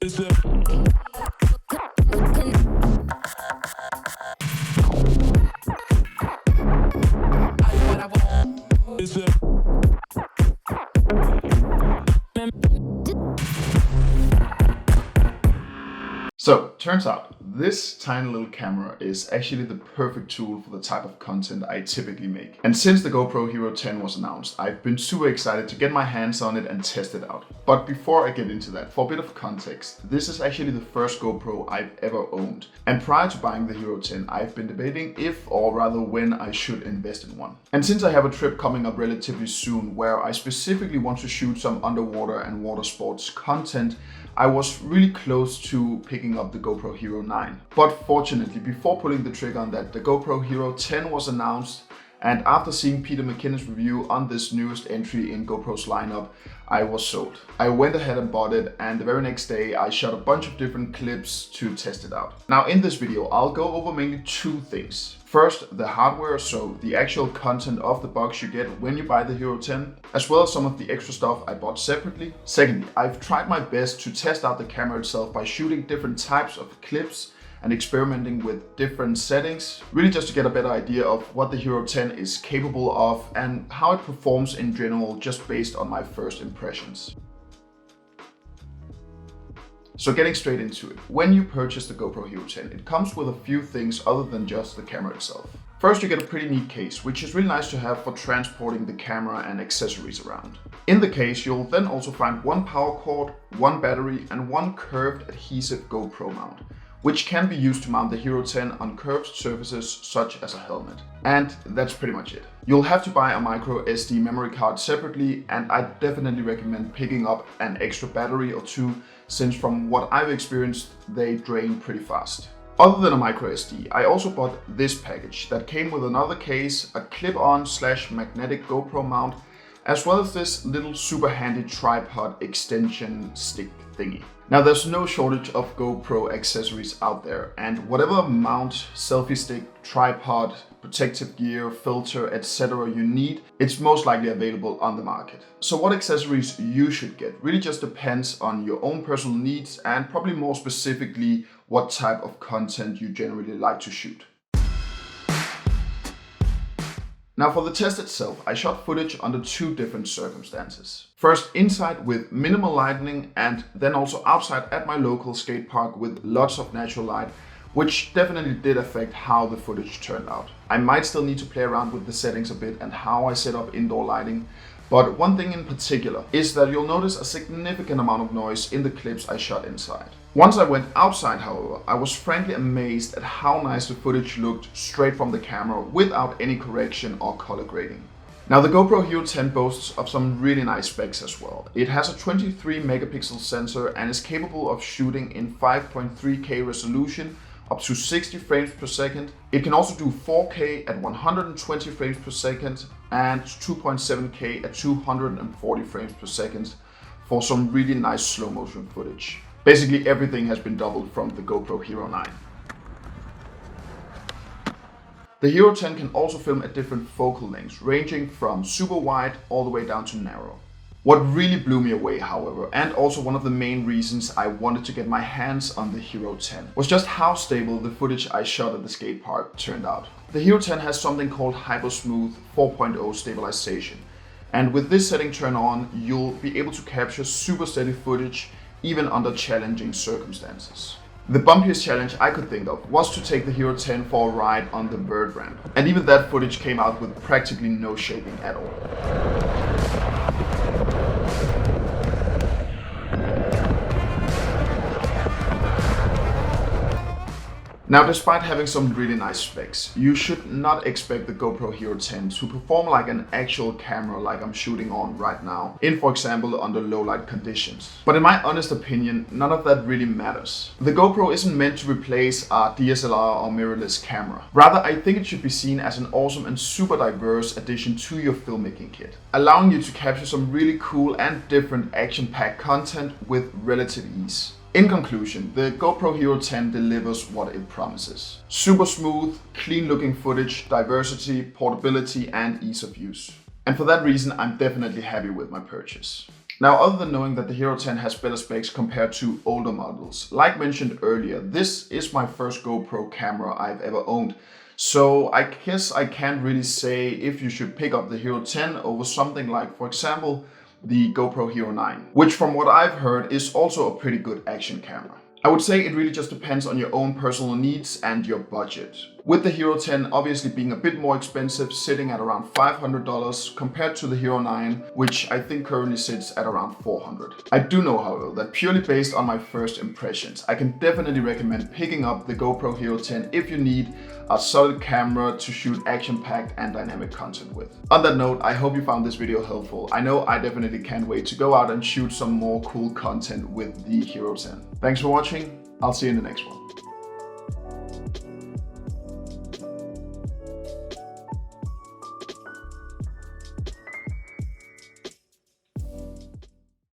So, turns out this tiny little camera is actually the perfect tool for the type of content I typically make. And since the GoPro Hero 10 was announced, I've been super excited to get my hands on it and test it out. But before I get into that, for a bit of context, this is actually the first GoPro I've ever owned. And prior to buying the Hero 10, I've been debating if, or rather when, I should invest in one. And since I have a trip coming up relatively soon where I specifically want to shoot some underwater and water sports content, I was really close to picking up the GoPro Hero 9. But fortunately, before pulling the trigger on that, the GoPro Hero 10 was announced, and after seeing Peter McKinnon's review on this newest entry in GoPro's lineup, I was sold. I went ahead and bought it, and the very next day I shot a bunch of different clips to test it out. Now in this video, I'll go over mainly two things. First, the hardware, so the actual content of the box you get when you buy the Hero 10, as well as some of the extra stuff I bought separately. Secondly, I've tried my best to test out the camera itself by shooting different types of clips and experimenting with different settings, really just to get a better idea of what the Hero 10 is capable of and how it performs in general, just based on my first impressions. So getting straight into it, when you purchase the GoPro Hero 10, it comes with a few things other than just the camera itself. First, you get a pretty neat case, which is really nice to have for transporting the camera and accessories around. In the case, you'll then also find one power cord, one battery, and one curved adhesive GoPro mount, which can be used to mount the Hero 10 on curved surfaces such as a helmet. And that's pretty much it. You'll have to buy a micro SD memory card separately, and I definitely recommend picking up an extra battery or two, since from what I've experienced, they drain pretty fast. Other than a micro SD, I also bought this package that came with another case, a clip-on / magnetic GoPro mount, as well as this little super handy tripod extension stick thingy. Now there's no shortage of GoPro accessories out there, and whatever mount, selfie stick, tripod, protective gear, filter, etc. you need, it's most likely available on the market. So what accessories you should get really just depends on your own personal needs and probably more specifically what type of content you generally like to shoot. Now for the test itself, I shot footage under two different circumstances. First inside with minimal lighting, and then also outside at my local skate park with lots of natural light, which definitely did affect how the footage turned out. I might still need to play around with the settings a bit and how I set up indoor lighting, but one thing in particular is that you'll notice a significant amount of noise in the clips I shot inside. Once I went outside, however, I was frankly amazed at how nice the footage looked straight from the camera without any correction or color grading. Now the GoPro Hero 10 boasts of some really nice specs as well. It has a 23 megapixel sensor and is capable of shooting in 5.3K resolution up to 60 frames per second. It can also do 4K at 120 frames per second and 2.7K at 240 frames per second for some really nice slow motion footage. Basically everything has been doubled from the GoPro Hero 9. The Hero 10 can also film at different focal lengths, ranging from super wide all the way down to narrow. What really blew me away, however, and also one of the main reasons I wanted to get my hands on the Hero 10, was just how stable the footage I shot at the skate park turned out. The Hero 10 has something called Hyper Smooth 4.0 stabilization, and with this setting turned on, you'll be able to capture super steady footage even under challenging circumstances. The bumpiest challenge I could think of was to take the Hero 10 for a ride on the bird ramp, and even that footage came out with practically no shaking at all. Now, despite having some really nice specs, you should not expect the GoPro Hero 10 to perform like an actual camera like I'm shooting on right now, in for example under low light conditions. But in my honest opinion, none of that really matters. The GoPro isn't meant to replace a DSLR or mirrorless camera. Rather, I think it should be seen as an awesome and super diverse addition to your filmmaking kit, allowing you to capture some really cool and different action-packed content with relative ease. In conclusion, the GoPro Hero 10 delivers what it promises. Super smooth, clean looking footage, diversity, portability and ease of use. And for that reason, I'm definitely happy with my purchase. Now, other than knowing that the Hero 10 has better specs compared to older models, like mentioned earlier, this is my first GoPro camera I've ever owned. So I guess I can't really say if you should pick up the Hero 10 over something like, for example, the GoPro Hero 9, which from what I've heard is also a pretty good action camera. I would say it really just depends on your own personal needs and your budget. With the Hero 10 obviously being a bit more expensive, sitting at around $500 compared to the Hero 9, which I think currently sits at around $400. I do know, however, that purely based on my first impressions, I can definitely recommend picking up the GoPro Hero 10 if you need a solid camera to shoot action-packed and dynamic content with. On that note, I hope you found this video helpful. I know I definitely can't wait to go out and shoot some more cool content with the Hero 10. Thanks for watching. I'll see you in the next one.